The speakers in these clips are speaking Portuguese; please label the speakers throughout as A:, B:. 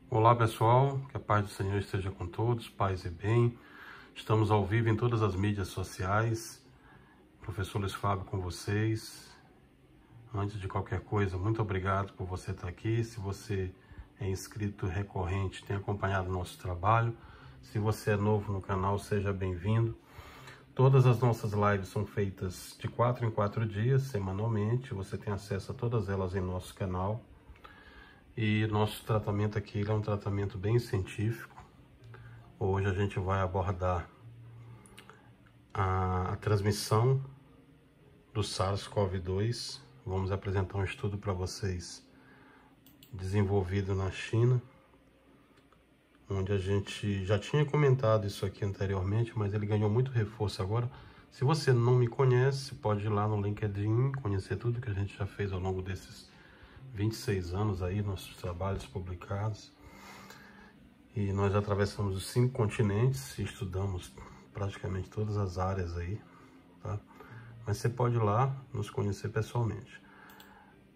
A: Olá pessoal, que a paz do Senhor esteja com todos, paz e bem. Estamos ao vivo em todas as mídias sociais. Professor Luiz Fábio com vocês. Antes de qualquer coisa, muito obrigado por você estar aqui. Se você é inscrito recorrente, tem acompanhado o nosso trabalho. Se você é novo no canal, seja bem-vindo. Todas as nossas lives são feitas de 4 em 4 dias, semanalmente. Você tem acesso a todas elas em nosso canal. E nosso tratamento aqui é um tratamento bem científico. Hoje a gente vai abordar a transmissão do SARS-CoV-2. Vamos apresentar um estudo para vocês desenvolvido na China, onde a gente já tinha comentado isso aqui anteriormente, mas ele ganhou muito reforço agora. Se você não me conhece, pode ir lá no LinkedIn, conhecer tudo que a gente já fez ao longo desses 26 anos aí, nossos trabalhos publicados. E nós atravessamos os 5 continentes e estudamos praticamente todas as áreas aí, tá? Mas você pode ir lá nos conhecer pessoalmente.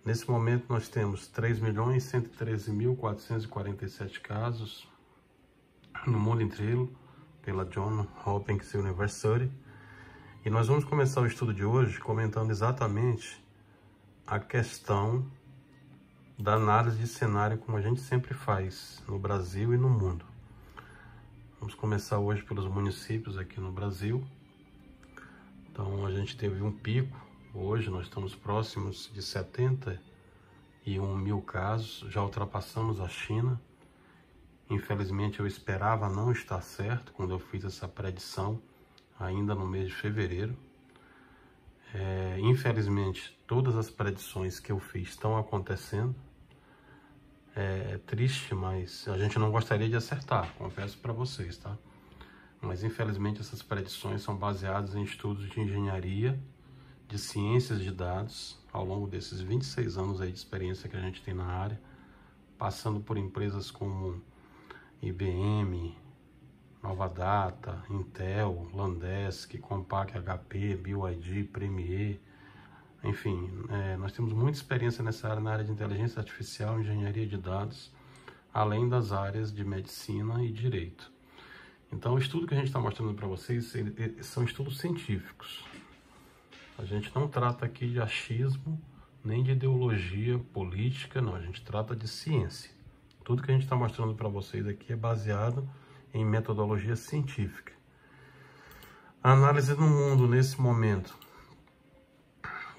A: Nesse momento nós temos 3.113.447 casos no mundo inteiro, pela Johns Hopkins University. E nós vamos começar o estudo de hoje comentando exatamente a questão da análise de cenário, como a gente sempre faz no Brasil e no mundo. Vamos começar hoje pelos municípios aqui no Brasil. Então a gente teve um pico, hoje nós estamos próximos de 71 mil casos, já ultrapassamos a China. Infelizmente eu esperava não estar certo quando eu fiz essa predição, ainda no mês de fevereiro. Infelizmente todas as predições que eu fiz estão acontecendo. É triste, mas a gente não gostaria de acertar, confesso para vocês, tá? Mas infelizmente essas predições são baseadas em estudos de engenharia, de ciências de dados, ao longo desses 26 anos aí de experiência que a gente tem na área, passando por empresas como IBM, Nova Data, Intel, Landesk, Compaq, HP, BYD, Premier. Enfim, nós temos muita experiência nessa área, na área de inteligência artificial, engenharia de dados, além das áreas de medicina e direito. Então, o estudo que a gente está mostrando para vocês são estudos científicos. A gente não trata aqui de achismo, nem de ideologia política, não. A gente trata de ciência. Tudo que a gente está mostrando para vocês aqui é baseado em metodologia científica. A análise no mundo, nesse momento,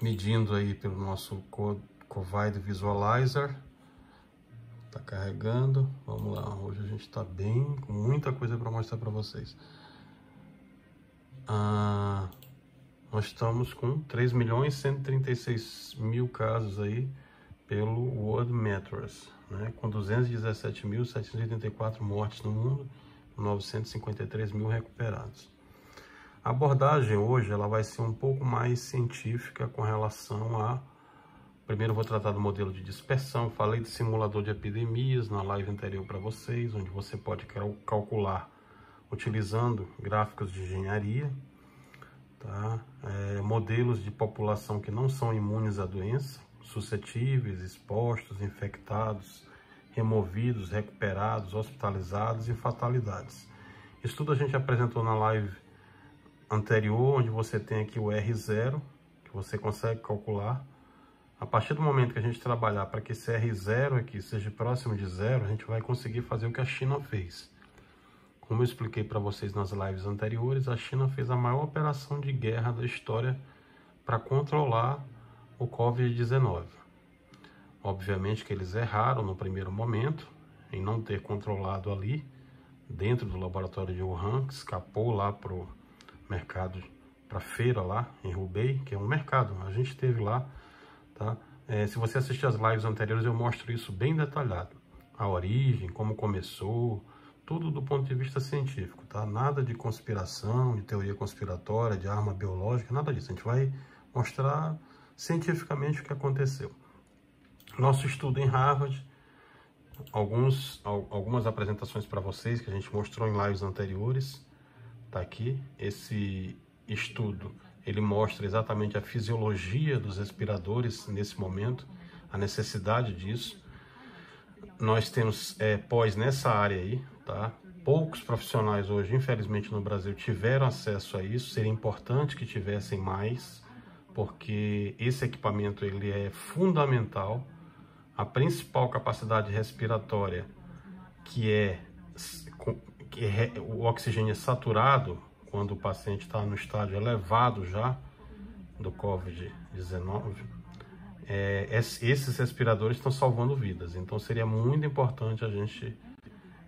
A: medindo aí pelo nosso COVID Visualizer, tá carregando, vamos lá, hoje a gente tá bem, com muita coisa para mostrar para vocês. Nós estamos com 3.136.000 casos aí pelo World Meters, né, com 217.784 mortes no mundo, 953.000 recuperados. A abordagem hoje ela vai ser um pouco mais científica com relação a... Primeiro eu vou tratar do modelo de dispersão. Falei de simulador de epidemias na live anterior para vocês, onde você pode calcular utilizando gráficos de engenharia, tá? Modelos de população que não são imunes à doença, suscetíveis, expostos, infectados, removidos, recuperados, hospitalizados e fatalidades. Isso tudo a gente apresentou na live anterior, onde você tem aqui o R0, que você consegue calcular. A partir do momento que a gente trabalhar para que esse R0 aqui seja próximo de zero, a gente vai conseguir fazer o que a China fez. Como eu expliquei para vocês nas lives anteriores, a China fez a maior operação de guerra da história para controlar o Covid-19. Obviamente que eles erraram no primeiro momento, em não ter controlado ali, dentro do laboratório de Wuhan, que escapou lá para o mercado, para feira lá em Hubei, que é um mercado, a gente esteve lá, tá? Se você assistir as lives anteriores, eu mostro isso bem detalhado, a origem, como começou, tudo do ponto de vista científico, tá? Nada de conspiração, de teoria conspiratória, de arma biológica, nada disso. A gente vai mostrar cientificamente o que aconteceu. Nosso estudo em Harvard, algumas apresentações para vocês que a gente mostrou em lives anteriores. Tá aqui, esse estudo, ele mostra exatamente a fisiologia dos respiradores nesse momento, a necessidade disso. nós temos pós nessa área aí, tá? Poucos profissionais hoje, infelizmente, no Brasil tiveram acesso a isso. Seria importante que tivessem mais, porque esse equipamento ele é fundamental. A principal capacidade respiratória, que é o oxigênio saturado, quando o paciente está no estágio elevado já do COVID-19, esses respiradores estão salvando vidas. Então seria muito importante a gente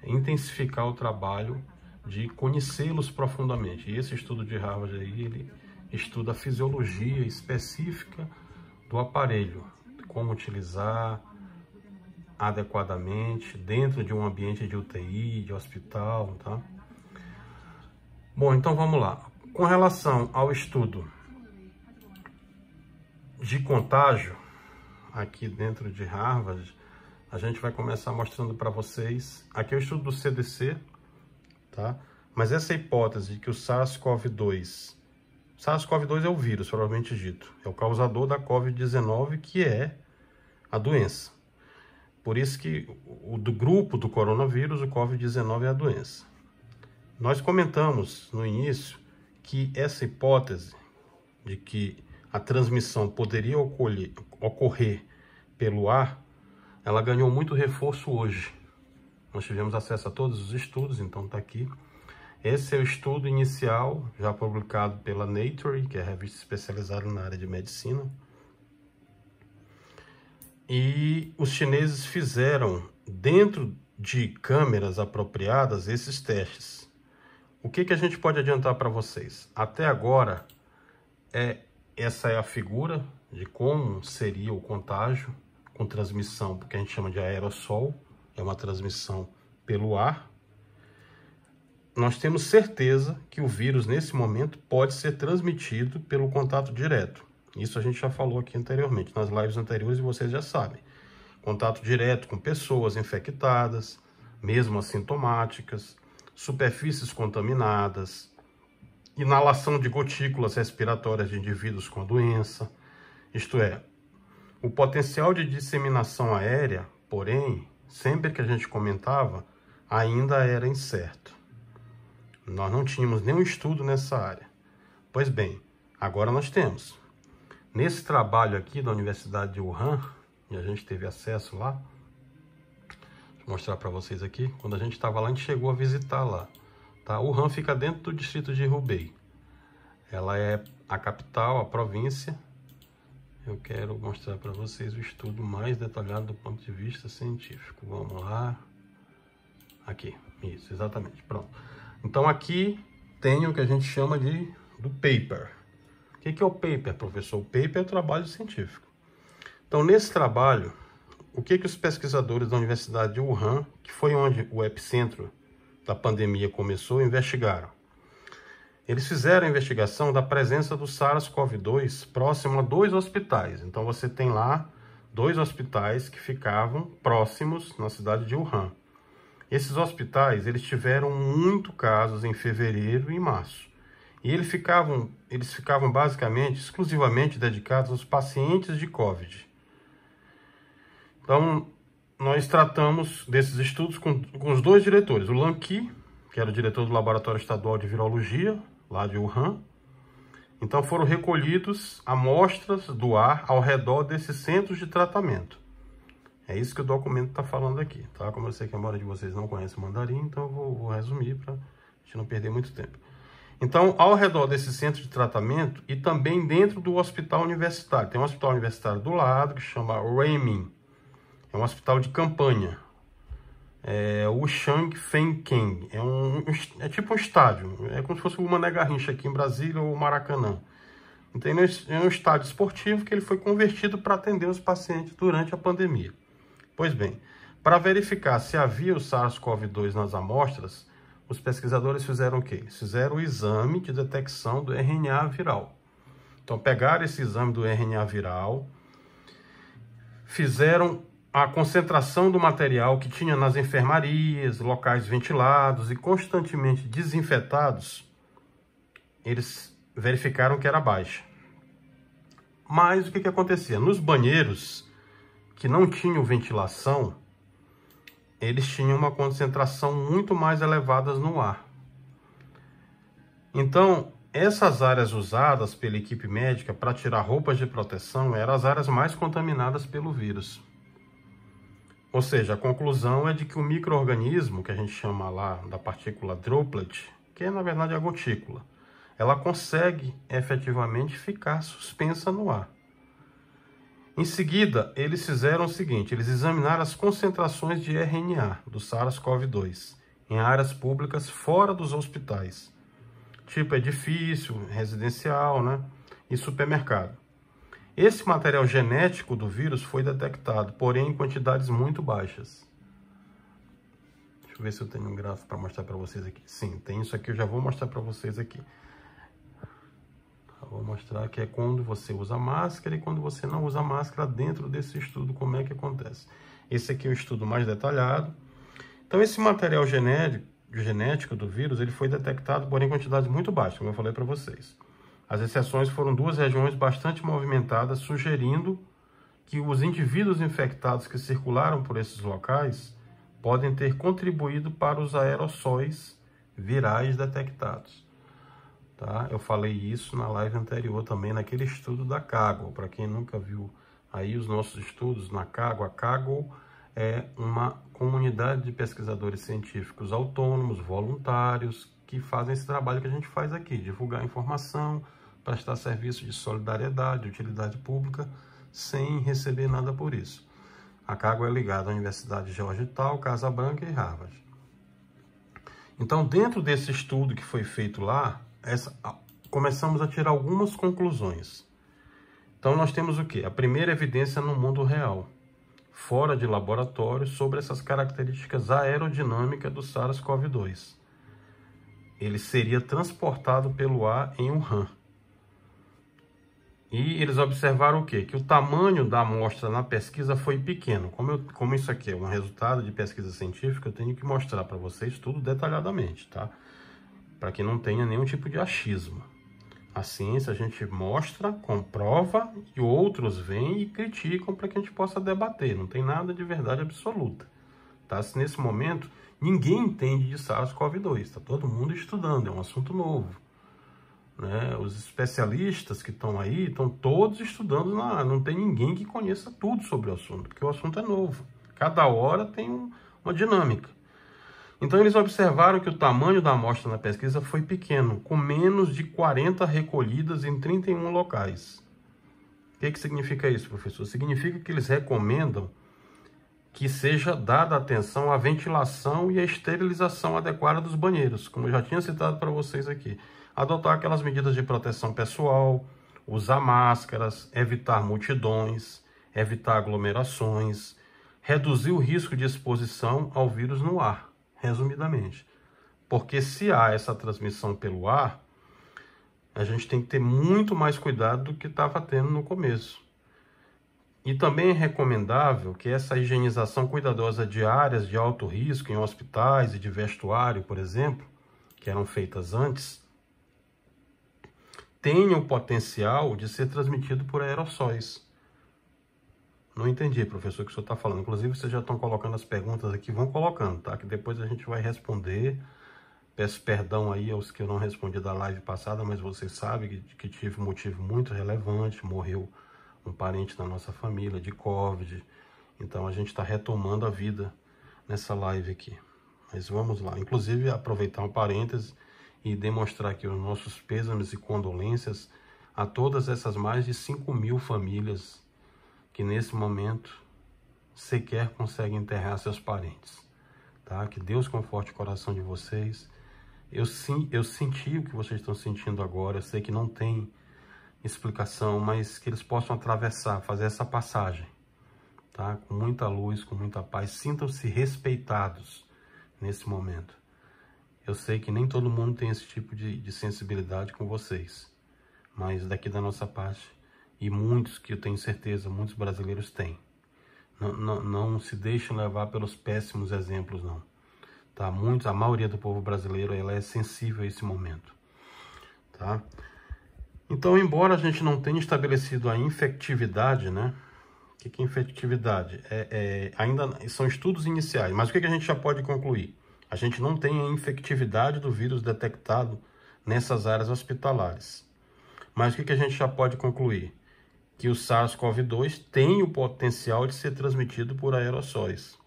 A: intensificar o trabalho de conhecê-los profundamente. E esse estudo de Harvard aí, ele estuda a fisiologia específica do aparelho, como utilizar adequadamente dentro de um ambiente de UTI, de hospital, tá? Bom, então vamos lá. Com relação ao estudo de contágio, aqui dentro de Harvard, a gente vai começar mostrando para vocês, aqui é o estudo do CDC, tá? Mas essa hipótese de que o SARS-CoV-2 é o vírus, provavelmente dito, é o causador da COVID-19, que é a doença. Por isso que do grupo do coronavírus, o COVID-19 é a doença. Nós comentamos no início que essa hipótese de que a transmissão poderia ocorrer pelo ar, ela ganhou muito reforço hoje. Nós tivemos acesso a todos os estudos, então está aqui. Esse é o estudo inicial, já publicado pela Nature, que é a revista especializada na área de medicina. E os chineses fizeram, dentro de câmeras apropriadas, esses testes. O que a gente pode adiantar para vocês? Até agora, essa é a figura de como seria o contágio com transmissão, porque a gente chama de aerossol, é uma transmissão pelo ar. Nós temos certeza que o vírus, nesse momento, pode ser transmitido pelo contato direto. Isso a gente já falou aqui anteriormente, nas lives anteriores, e vocês já sabem. Contato direto com pessoas infectadas, mesmo assintomáticas, superfícies contaminadas, inalação de gotículas respiratórias de indivíduos com a doença. Isto é, o potencial de disseminação aérea, porém, sempre que a gente comentava, ainda era incerto. Nós não tínhamos nenhum estudo nessa área. Pois bem, agora nós temos. Nesse trabalho aqui da Universidade de Wuhan, e a gente teve acesso lá, vou mostrar para vocês aqui, quando a gente estava lá, a gente chegou a visitar lá. Tá? Wuhan fica dentro do distrito de Hubei. Ela é a capital, a província. Eu quero mostrar para vocês o estudo mais detalhado do ponto de vista científico. Vamos lá. Aqui, isso, exatamente, pronto. Então aqui tem o que a gente chama do paper. O que é o paper, professor? O paper é o trabalho científico. Então, nesse trabalho, o que os pesquisadores da Universidade de Wuhan, que foi onde o epicentro da pandemia começou, investigaram? Eles fizeram a investigação da presença do SARS-CoV-2 próximo a 2 hospitais. Então, você tem lá 2 hospitais que ficavam próximos na cidade de Wuhan. Esses hospitais, eles tiveram muito casos em fevereiro e março. E eles ficavam basicamente, exclusivamente dedicados aos pacientes de COVID. Então, nós tratamos desses estudos com os 2 diretores. O Lan Qi, que era o diretor do Laboratório Estadual de Virologia, lá de Wuhan. Então, foram recolhidos amostras do ar ao redor desses centros de tratamento. É isso que o documento está falando aqui, tá? Como eu sei que a maioria de vocês não conhece mandarim, então eu vou resumir para a gente não perder muito tempo. Então, ao redor desse centro de tratamento e também dentro do hospital universitário. Tem um hospital universitário do lado que chama Renmin. É um hospital de campanha. É o Changfeng. É tipo um estádio. É como se fosse o Mané Garrincha aqui em Brasília ou o Maracanã. Então, é um estádio esportivo que ele foi convertido para atender os pacientes durante a pandemia. Pois bem, para verificar se havia o SARS-CoV-2 nas amostras, os pesquisadores fizeram o quê? Eles fizeram o exame de detecção do RNA viral. Então, pegaram esse exame do RNA viral, fizeram a concentração do material que tinha nas enfermarias, locais ventilados e constantemente desinfetados, eles verificaram que era baixa. Mas o que acontecia? Nos banheiros que não tinham ventilação, eles tinham uma concentração muito mais elevada no ar. Então, essas áreas usadas pela equipe médica para tirar roupas de proteção eram as áreas mais contaminadas pelo vírus. Ou seja, a conclusão é de que o micro-organismo, que a gente chama lá da partícula droplet, que é na verdade a gotícula, ela consegue efetivamente ficar suspensa no ar. Em seguida, eles fizeram o seguinte, eles examinaram as concentrações de RNA do SARS-CoV-2 em áreas públicas fora dos hospitais, tipo edifício, residencial, né, e supermercado. Esse material genético do vírus foi detectado, porém em quantidades muito baixas. Deixa eu ver se eu tenho um gráfico para mostrar para vocês aqui. Sim, tem isso aqui, eu já vou mostrar para vocês aqui. Eu vou mostrar que é quando você usa máscara e quando você não usa máscara dentro desse estudo, como é que acontece. Esse aqui é o estudo mais detalhado. Então, esse material genético do vírus, ele foi detectado, porém em quantidades muito baixas, como eu falei para vocês. As exceções foram 2 regiões bastante movimentadas, sugerindo que os indivíduos infectados que circularam por esses locais podem ter contribuído para os aerossóis virais detectados. Tá? Eu falei isso na live anterior também, naquele estudo da Kaggle. Para quem nunca viu aí os nossos estudos na Kaggle, a Kaggle é uma comunidade de pesquisadores científicos autônomos, voluntários, que fazem esse trabalho que a gente faz aqui, divulgar informação, prestar serviço de solidariedade, de utilidade pública, sem receber nada por isso. A Kaggle é ligada à Universidade de Georgetown, Casa Branca e Harvard. Então, dentro desse estudo que foi feito lá, começamos a tirar algumas conclusões. Então, nós temos o quê? A primeira evidência no mundo real, fora de laboratório, sobre essas características aerodinâmicas do SARS-CoV-2. Ele seria transportado pelo ar em Wuhan. E eles observaram o quê? Que o tamanho da amostra na pesquisa foi pequeno. Como isso aqui é um resultado de pesquisa científica, eu tenho que mostrar para vocês tudo detalhadamente, tá? Para que não tenha nenhum tipo de achismo. A ciência a gente mostra, comprova, e outros vêm e criticam para que a gente possa debater. Não tem nada de verdade absoluta. Tá? Se nesse momento ninguém entende de SARS-CoV-2, está todo mundo estudando, é um assunto novo. Né? Os especialistas que estão aí estão todos estudando na área. Não tem ninguém que conheça tudo sobre o assunto, porque o assunto é novo. Cada hora tem uma dinâmica. Então, eles observaram que o tamanho da amostra na pesquisa foi pequeno, com menos de 40 recolhidas em 31 locais. O que significa isso, professor? Significa que eles recomendam que seja dada atenção à ventilação e à esterilização adequada dos banheiros, como eu já tinha citado para vocês aqui. Adotar aquelas medidas de proteção pessoal, usar máscaras, evitar multidões, evitar aglomerações, reduzir o risco de exposição ao vírus no ar. Resumidamente, porque se há essa transmissão pelo ar, a gente tem que ter muito mais cuidado do que estava tendo no começo. E também é recomendável que essa higienização cuidadosa de áreas de alto risco em hospitais e de vestuário, por exemplo, que eram feitas antes, tenha o potencial de ser transmitido por aerossóis. Não entendi, professor, o que o senhor está falando. Inclusive, vocês já estão colocando as perguntas aqui, vão colocando, tá? Que depois a gente vai responder. Peço perdão aí aos que eu não respondi da live passada, mas vocês sabem que tive um motivo muito relevante. Morreu um parente da nossa família de Covid. Então, a gente está retomando a vida nessa live aqui. Mas vamos lá. Inclusive, aproveitar um parêntese e demonstrar aqui os nossos pêsames e condolências a todas essas mais de 5.000 famílias que nesse momento sequer conseguem enterrar seus parentes, tá? Que Deus conforte o coração de vocês. Eu senti o que vocês estão sentindo agora, eu sei que não tem explicação, mas que eles possam atravessar, fazer essa passagem, tá? Com muita luz, com muita paz, sintam-se respeitados nesse momento. Eu sei que nem todo mundo tem esse tipo de sensibilidade com vocês, mas daqui da nossa parte, e muitos, que eu tenho certeza, muitos brasileiros têm. Não se deixem levar pelos péssimos exemplos, não. Tá? A maioria do povo brasileiro, ela é sensível a esse momento. Tá? Então, embora a gente não tenha estabelecido a infectividade, né, O que é infectividade? Ainda são estudos iniciais, mas o que a gente já pode concluir? A gente não tem a infectividade do vírus detectado nessas áreas hospitalares. Mas o que a gente já pode concluir? Que o SARS-CoV-2 tem o potencial de ser transmitido por aerossóis.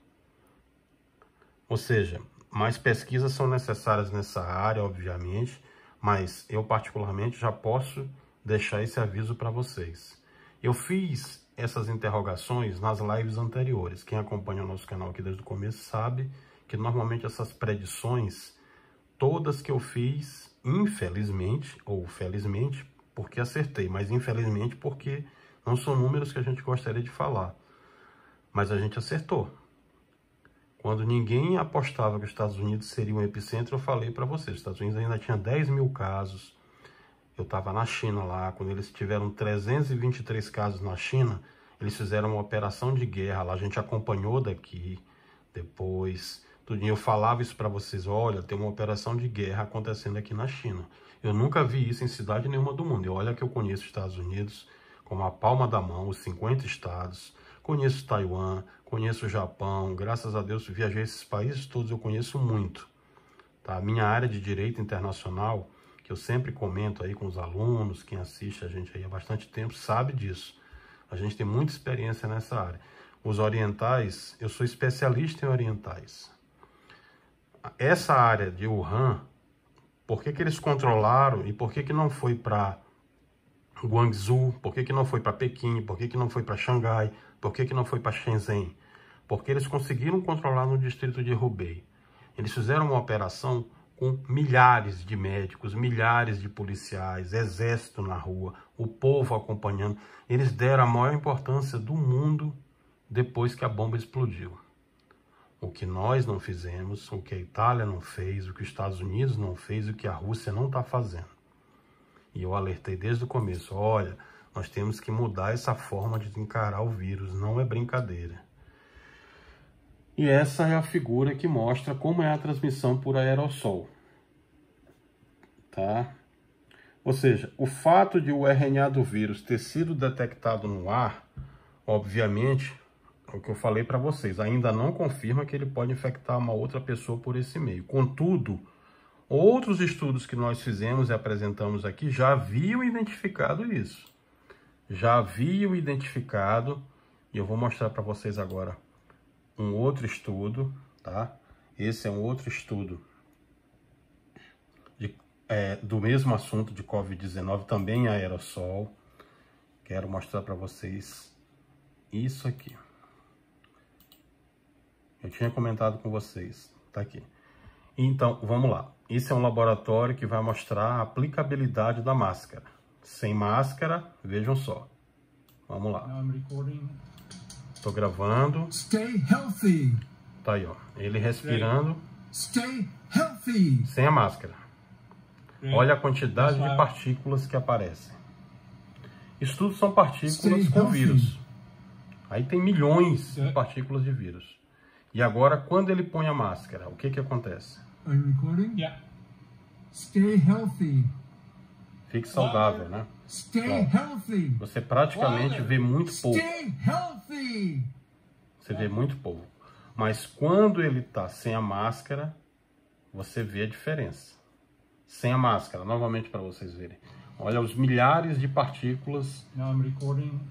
A: Ou seja, mais pesquisas são necessárias nessa área, obviamente, mas eu particularmente já posso deixar esse aviso para vocês. Eu fiz essas interrogações nas lives anteriores. Quem acompanha o nosso canal aqui desde o começo sabe que normalmente essas predições, todas que eu fiz, infelizmente, ou felizmente, porque acertei, mas infelizmente porque não são números que a gente gostaria de falar. Mas a gente acertou. Quando ninguém apostava que os Estados Unidos seria um epicentro, eu falei para vocês, os Estados Unidos ainda tinha 10 mil casos. Eu estava na China lá, quando eles tiveram 323 casos na China, eles fizeram uma operação de guerra lá, a gente acompanhou daqui, depois, tudinho. Eu falava isso para vocês, olha, tem uma operação de guerra acontecendo aqui na China. Eu nunca vi isso em cidade nenhuma do mundo. E olha que eu conheço os Estados Unidos como a palma da mão, os 50 estados, conheço Taiwan, conheço o Japão, graças a Deus viajei esses países todos, eu conheço muito. Tá? A minha área de direito internacional, que eu sempre comento aí com os alunos, quem assiste a gente aí há bastante tempo, sabe disso. A gente tem muita experiência nessa área. Os orientais, eu sou especialista em orientais. Essa área de Wuhan, por que eles controlaram e por que não foi para Guangzhou, por que não foi para Pequim, por que não foi para Xangai, por que não foi para Shenzhen? Porque eles conseguiram controlar no distrito de Hubei. Eles fizeram uma operação com milhares de médicos, milhares de policiais, exército na rua, o povo acompanhando. Eles deram a maior importância do mundo depois que a bomba explodiu. O que nós não fizemos, o que a Itália não fez, o que os Estados Unidos não fez, o que a Rússia não está fazendo. E eu alertei desde o começo, olha, nós temos que mudar essa forma de encarar o vírus, não é brincadeira. E essa é a figura que mostra como é a transmissão por aerossol. Tá? Ou seja, o fato de o RNA do vírus ter sido detectado no ar, obviamente, é o que eu falei para vocês, ainda não confirma que ele pode infectar uma outra pessoa por esse meio. Contudo, outros estudos que nós fizemos e apresentamos aqui já haviam identificado isso. Já haviam identificado, e eu vou mostrar para vocês agora um outro estudo, tá? Esse é um outro estudo do mesmo assunto de Covid-19, também aerossol. Quero mostrar para vocês isso aqui. Eu tinha comentado com vocês, tá aqui. Então, vamos lá. Esse é um laboratório que vai mostrar a aplicabilidade da máscara. Sem máscara, vejam só. Vamos lá. Estou gravando.
B: Stay healthy.
A: Tá aí, ó. Ele respirando.
B: Stay healthy.
A: Sem a máscara. Olha a quantidade de partículas que aparecem. Isso tudo são partículas com vírus. Aí tem milhões de partículas de vírus. E agora, quando ele põe a máscara, o que que acontece?
B: Are you recording? Yeah. Stay healthy.
A: Fique saudável, né?
B: Stay healthy.
A: Você praticamente vê muito pouco.
B: Stay healthy.
A: Você vê muito pouco. Mas quando ele tá sem a máscara, você vê a diferença. Sem a máscara, novamente para vocês verem. Olha os milhares de partículas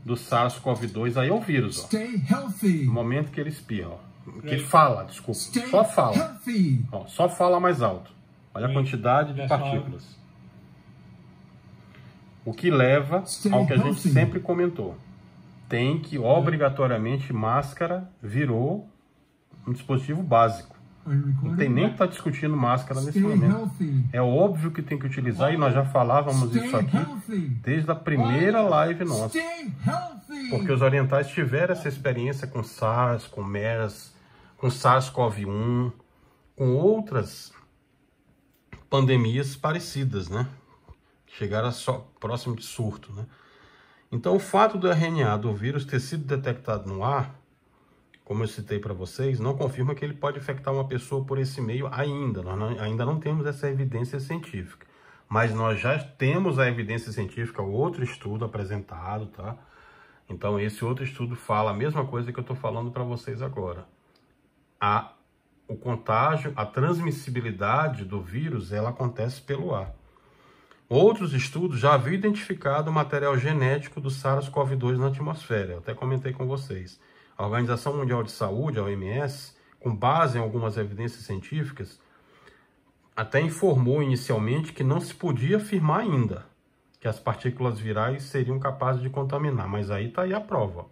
A: do SARS-CoV-2. Aí é o vírus, ó.
B: Stay healthy.
A: No momento que ele espirra, ó. Que ele fala, desculpa. Só fala. Ó, só fala mais alto. Olha a quantidade de partículas. O que leva ao que a gente sempre comentou. Tem que, obrigatoriamente, máscara virou um dispositivo básico. Não tem nem que estar discutindo máscara nesse momento. É óbvio que tem que utilizar, e nós já falávamos isso aqui desde a primeira live nossa. Porque os orientais tiveram essa experiência com SARS, com MERS, com SARS-CoV-1, com outras pandemias parecidas, né? Chegaram próximo de surto, né? Então, o fato do RNA do vírus ter sido detectado no ar, como eu citei para vocês, não confirma que ele pode infectar uma pessoa por esse meio ainda. Nós ainda não temos essa evidência científica. Mas nós já temos a evidência científica, outro estudo apresentado, tá? Então, esse outro estudo fala a mesma coisa que eu estou falando para vocês agora. O contágio, a transmissibilidade do vírus, ela acontece pelo ar. Outros estudos já haviam identificado o material genético do SARS-CoV-2 na atmosfera. Eu até comentei com vocês. A Organização Mundial de Saúde, a OMS, com base em algumas evidências científicas, até informou inicialmente que não se podia afirmar ainda que as partículas virais seriam capazes de contaminar. Mas aí está aí a prova.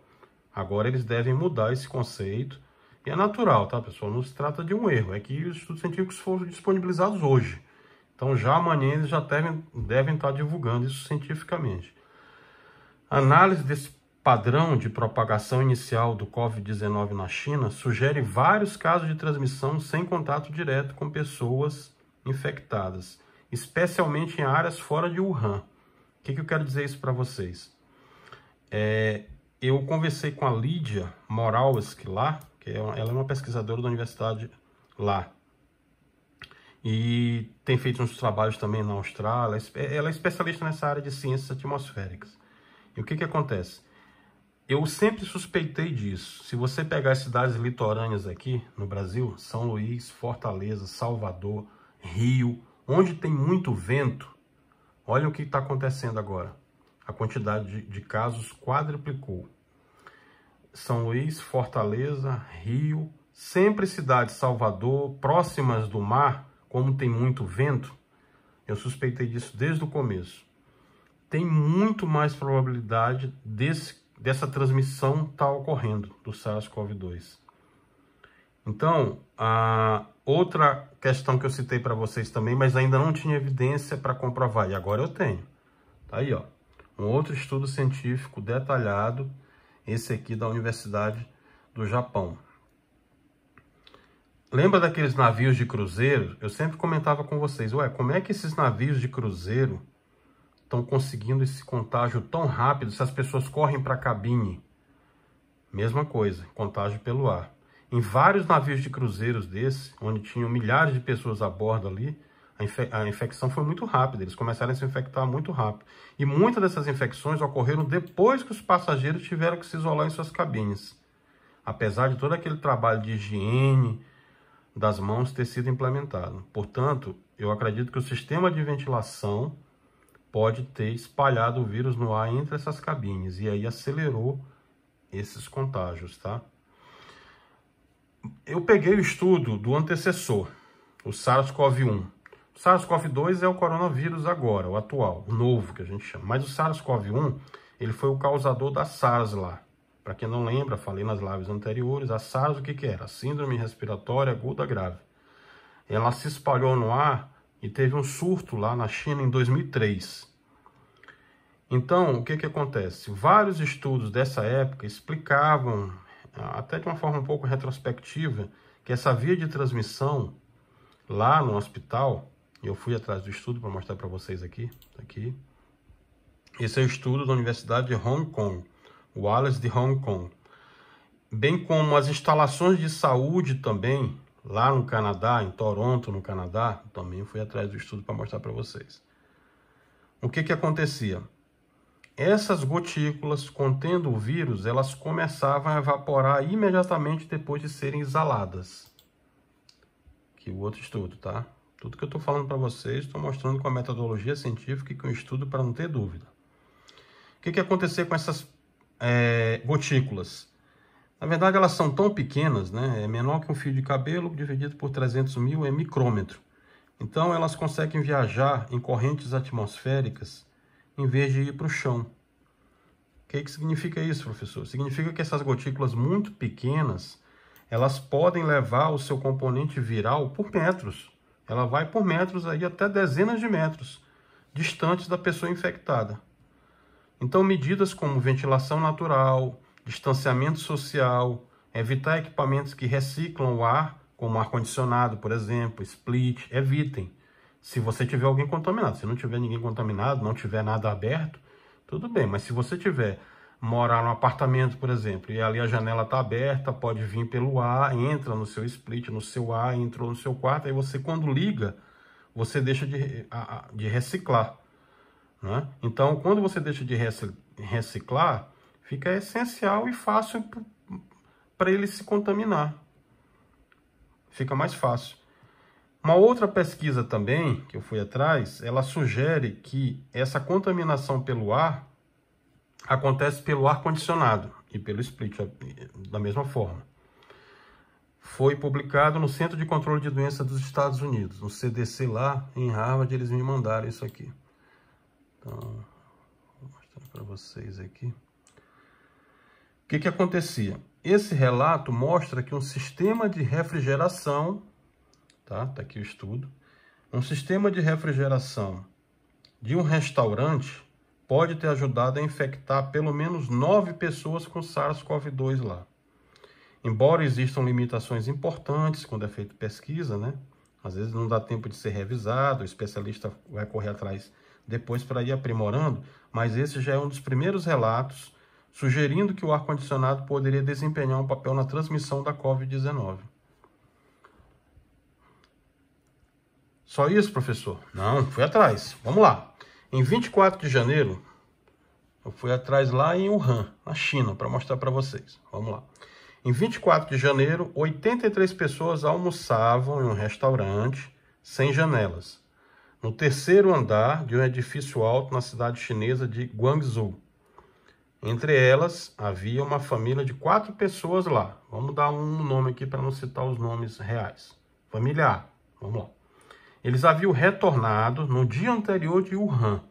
A: Agora eles devem mudar esse conceito. E é natural, tá, pessoal? Não se trata de um erro. É que os estudos científicos foram disponibilizados hoje. Então, já amanhã eles já devem estar divulgando isso cientificamente. A análise desse padrão de propagação inicial do Covid-19 na China sugere vários casos de transmissão sem contato direto com pessoas infectadas, especialmente em áreas fora de Wuhan. O que eu quero dizer isso para vocês? Eu conversei com a Lídia Moralski lá, ela é uma pesquisadora da universidade lá. E tem feito uns trabalhos também na Austrália. Ela é especialista nessa área de ciências atmosféricas. E o que acontece? Eu sempre suspeitei disso. Se você pegar as cidades litorâneas aqui no Brasil, São Luís, Fortaleza, Salvador, Rio, onde tem muito vento, olha o que está acontecendo agora. A quantidade de casos quadruplicou. São Luís, Fortaleza, Rio, sempre cidades, Salvador, próximas do mar, como tem muito vento, eu suspeitei disso desde o começo. Tem muito mais probabilidade dessa transmissão estar ocorrendo do SARS-CoV-2. Então, a outra questão que eu citei para vocês também, mas ainda não tinha evidência para comprovar, e agora eu tenho. Tá aí, ó, um outro estudo científico detalhado, esse aqui da Universidade do Japão. Lembra daqueles navios de cruzeiro? Eu sempre comentava com vocês, como é que esses navios de cruzeiro estão conseguindo esse contágio tão rápido se as pessoas correm para a cabine? Mesma coisa, contágio pelo ar. Em vários navios de cruzeiros desses, onde tinham milhares de pessoas a bordo ali, a infecção foi muito rápida, eles começaram a se infectar muito rápido. E muitas dessas infecções ocorreram depois que os passageiros tiveram que se isolar em suas cabines. Apesar de todo aquele trabalho de higiene das mãos ter sido implementado. Portanto, eu acredito que o sistema de ventilação pode ter espalhado o vírus no ar entre essas cabines e aí acelerou esses contágios, tá? Eu peguei o estudo do antecessor, o SARS-CoV-1. O SARS-CoV-2 é o coronavírus agora, o atual, o novo que a gente chama. Mas o SARS-CoV-1, ele foi o causador da SARS lá. Para quem não lembra, falei nas lives anteriores, a SARS o que era? Síndrome respiratória aguda grave. Ela se espalhou no ar e teve um surto lá na China em 2003. Então, o que acontece? Vários estudos dessa época explicavam, até de uma forma um pouco retrospectiva, que essa via de transmissão lá no hospital, eu fui atrás do estudo para mostrar para vocês aqui. Esse é o estudo da Universidade de Hong Kong. Wallace de Hong Kong, bem como as instalações de saúde também, lá no Canadá, em Toronto, no Canadá, também fui atrás do estudo para mostrar para vocês. O que acontecia? Essas gotículas contendo o vírus, elas começavam a evaporar imediatamente depois de serem exaladas. Aqui o outro estudo, tá? Tudo que eu estou falando para vocês, estou mostrando com a metodologia científica e com o estudo para não ter dúvida. O que acontecia com essas gotículas? Na verdade, elas são tão pequenas, né? É menor que um fio de cabelo, dividido por 300 mil é micrômetro. Então, elas conseguem viajar em correntes atmosféricas em vez de ir para o chão. O que significa isso, professor? Significa que essas gotículas muito pequenas, elas podem levar o seu componente viral por metros. Ela vai por metros aí até dezenas de metros distantes da pessoa infectada. Então, medidas como ventilação natural, distanciamento social, evitar equipamentos que reciclam o ar, como ar-condicionado, por exemplo, split, evitem. Se você tiver alguém contaminado, se não tiver ninguém contaminado, não tiver nada aberto, tudo bem. Mas se você morar num apartamento, por exemplo, e ali a janela está aberta, pode vir pelo ar, entra no seu split, no seu ar, entrou no seu quarto, aí você, quando liga, você deixa de reciclar. Né? Então, quando você deixa de reciclar, fica essencial e fácil para ele se contaminar. Fica mais fácil. Uma outra pesquisa também, que eu fui atrás, ela sugere que essa contaminação pelo ar acontece pelo ar-condicionado e pelo split, da mesma forma. Foi publicado no Centro de Controle de Doenças dos Estados Unidos, no CDC lá em Harvard, eles me mandaram isso aqui. Então, vou mostrar para vocês aqui. O que acontecia? Esse relato mostra que um sistema de refrigeração, tá aqui o estudo, um sistema de refrigeração de um restaurante pode ter ajudado a infectar pelo menos 9 pessoas com SARS-CoV-2 lá. Embora existam limitações importantes quando é feita pesquisa, né? Às vezes não dá tempo de ser revisado, o especialista vai correr atrás depois para ir aprimorando, mas esse já é um dos primeiros relatos sugerindo que o ar-condicionado poderia desempenhar um papel na transmissão da Covid-19. Só isso, professor? Não, fui atrás. Vamos lá. Em 24 de janeiro, eu fui atrás lá em Wuhan, na China, para mostrar para vocês. Vamos lá. Em 24 de janeiro, 83 pessoas almoçavam em um restaurante sem janelas, no terceiro andar de um edifício alto na cidade chinesa de Guangzhou. Entre elas, havia uma família de 4 pessoas lá. Vamos dar um nome aqui para não citar os nomes reais. Família A. Vamos lá. Eles haviam retornado no dia anterior de Wuhan,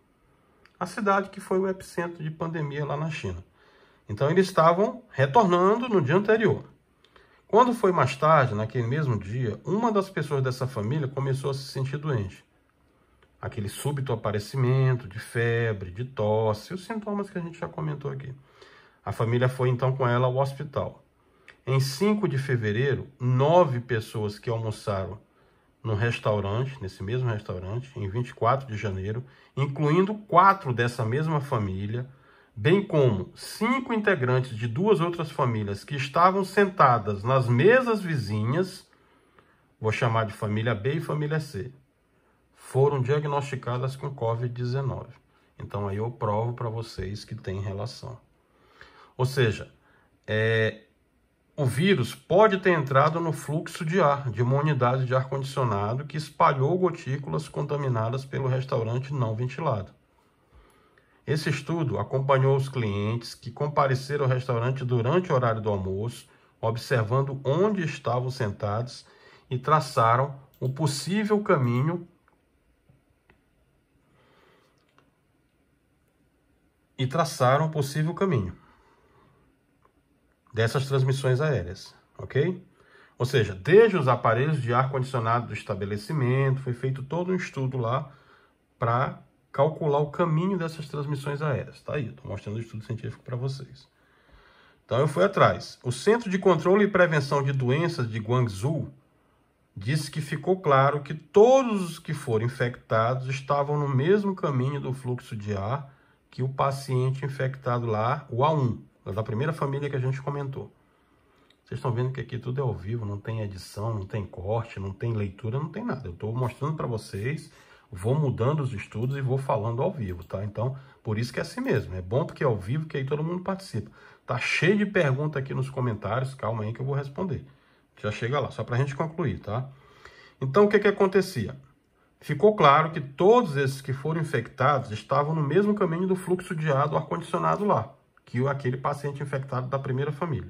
A: a cidade que foi o epicentro de pandemia lá na China. Então, eles estavam retornando no dia anterior. Quando foi mais tarde, naquele mesmo dia, uma das pessoas dessa família começou a se sentir doente. Aquele súbito aparecimento de febre, de tosse, os sintomas que a gente já comentou aqui. A família foi então com ela ao hospital. Em 5 de fevereiro, 9 pessoas que almoçaram no restaurante, nesse mesmo restaurante, em 24 de janeiro, incluindo 4 dessa mesma família, bem como 5 integrantes de 2 outras famílias que estavam sentadas nas mesas vizinhas, vou chamar de família B e família C, foram diagnosticadas com Covid-19. Então aí eu provo para vocês que tem relação. Ou seja, o vírus pode ter entrado no fluxo de ar de uma unidade de ar-condicionado que espalhou gotículas contaminadas pelo restaurante não ventilado. Esse estudo acompanhou os clientes que compareceram ao restaurante durante o horário do almoço, observando onde estavam sentados e traçaram o possível caminho dessas transmissões aéreas, ok? Ou seja, desde os aparelhos de ar-condicionado do estabelecimento, foi feito todo um estudo lá para calcular o caminho dessas transmissões aéreas. Tá aí, estou mostrando o estudo científico para vocês. Então eu fui atrás. O Centro de Controle e Prevenção de Doenças de Guangzhou disse que ficou claro que todos os que foram infectados estavam no mesmo caminho do fluxo de ar que o paciente infectado lá, o A1, da primeira família que a gente comentou. Vocês estão vendo que aqui tudo é ao vivo, não tem edição, não tem corte, não tem leitura, não tem nada. Eu estou mostrando para vocês, vou mudando os estudos e vou falando ao vivo, tá? Então, por isso que é assim mesmo. É bom porque é ao vivo, que aí todo mundo participa. Tá cheio de pergunta aqui nos comentários, calma aí que eu vou responder. Já chega lá, só para a gente concluir, tá? Então, o que acontecia? Ficou claro que todos esses que foram infectados estavam no mesmo caminho do fluxo de ar do ar-condicionado lá, que aquele paciente infectado da primeira família.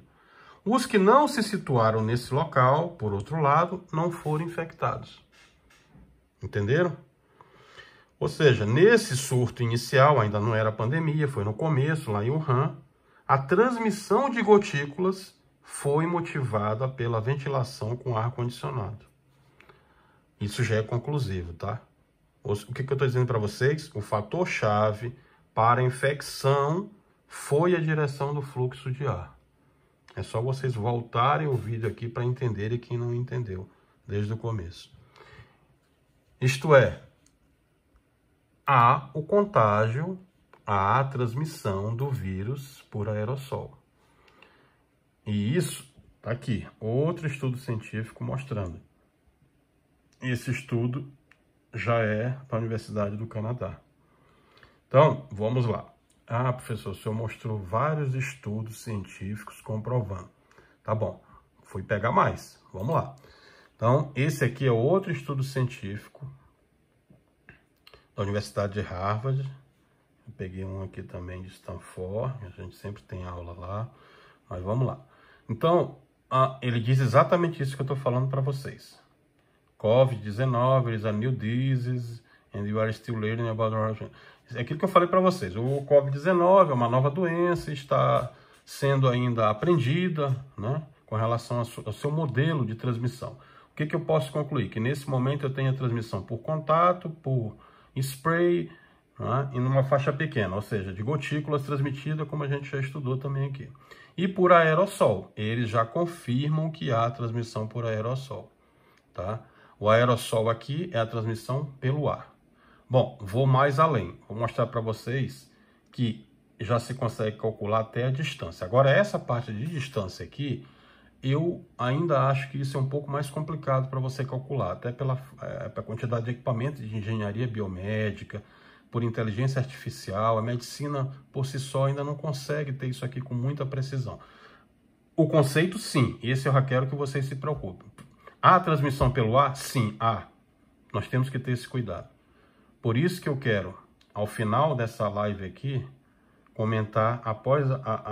A: Os que não se situaram nesse local, por outro lado, não foram infectados. Entenderam? Ou seja, nesse surto inicial, ainda não era pandemia, foi no começo, lá em Wuhan, a transmissão de gotículas foi motivada pela ventilação com ar-condicionado. Isso já é conclusivo, tá? O que eu estou dizendo para vocês? O fator-chave para a infecção foi a direção do fluxo de ar. É só vocês voltarem o vídeo aqui para entenderem quem não entendeu desde o começo. Isto é, há o contágio, há a transmissão do vírus por aerossol. E isso, tá aqui, outro estudo científico mostrando. Esse estudo já é da Universidade do Canadá. Então, vamos lá. Ah, professor, o senhor mostrou vários estudos científicos comprovando. Tá bom, fui pegar mais. Vamos lá. Então, esse aqui é outro estudo científico da Universidade de Harvard. Eu peguei um aqui também de Stanford, a gente sempre tem aula lá, mas vamos lá. Então, ele diz exatamente isso que eu estou falando para vocês. COVID-19 is a new disease and you are still learning about it. É aquilo que eu falei para vocês. O COVID-19 é uma nova doença, está sendo ainda aprendida, né, com relação ao seu modelo de transmissão. O que eu posso concluir? Que nesse momento eu tenho a transmissão por contato, por spray, né, e numa faixa pequena, ou seja, de gotículas transmitidas, como a gente já estudou também aqui. E por aerossol. Eles já confirmam que há transmissão por aerossol. Tá? O aerossol aqui é a transmissão pelo ar. Bom, vou mais além. Vou mostrar para vocês que já se consegue calcular até a distância. Agora, essa parte de distância aqui, eu ainda acho que isso é um pouco mais complicado para você calcular, até pela quantidade de equipamentos de engenharia biomédica, por inteligência artificial. A medicina, por si só, ainda não consegue ter isso aqui com muita precisão. O conceito, sim. Esse eu já quero que vocês se preocupem. Há transmissão pelo ar? Sim, há. Nós temos que ter esse cuidado. Por isso que eu quero, ao final dessa live aqui, comentar, após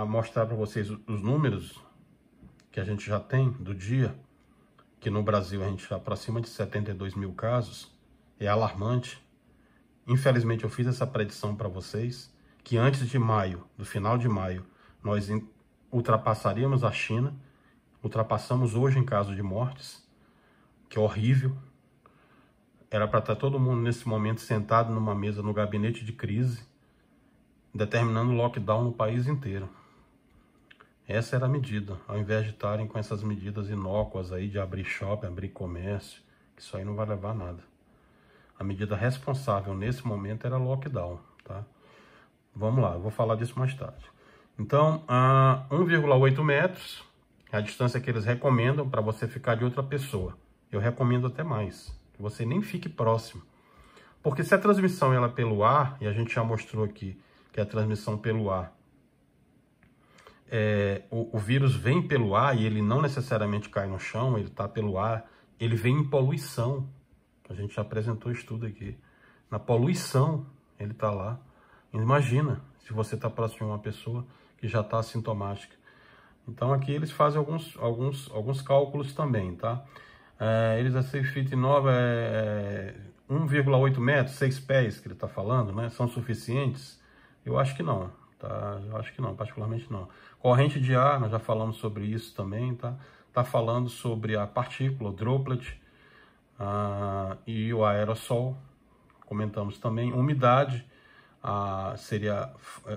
A: mostrar para vocês os números que a gente já tem do dia, que no Brasil a gente já aproxima de 72 mil casos, é alarmante. Infelizmente eu fiz essa predição para vocês, que antes de maio, do final de maio, nós ultrapassaríamos a China, ultrapassamos hoje em caso de mortes, que é horrível. Era para estar todo mundo nesse momento sentado numa mesa no gabinete de crise, determinando lockdown no país inteiro. Essa era a medida, ao invés de estarem com essas medidas inócuas aí de abrir shopping, abrir comércio, que isso aí não vai levar a nada. A medida responsável nesse momento era lockdown, tá? Vamos lá, eu vou falar disso mais tarde. Então, 1,8 metros é a distância que eles recomendam para você ficar de outra pessoa. Eu recomendo até mais, que você nem fique próximo. Porque se a transmissão ela é pelo ar, e a gente já mostrou aqui que a transmissão pelo ar, o vírus vem pelo ar e ele não necessariamente cai no chão, ele está pelo ar, ele vem em poluição. A gente já apresentou estudo aqui. Na poluição, ele está lá. Imagina se você está próximo de uma pessoa que já está assintomática. Então aqui eles fazem alguns cálculos também, tá? Eles a 6 feet 9 1,8 metros, 6 pés que ele está falando, né? São suficientes? Eu acho que não, tá? Eu acho que não, particularmente não. Corrente de ar, nós já falamos sobre isso também, tá? Tá falando sobre a partícula, o droplet, e o aerossol, comentamos também. Umidade seria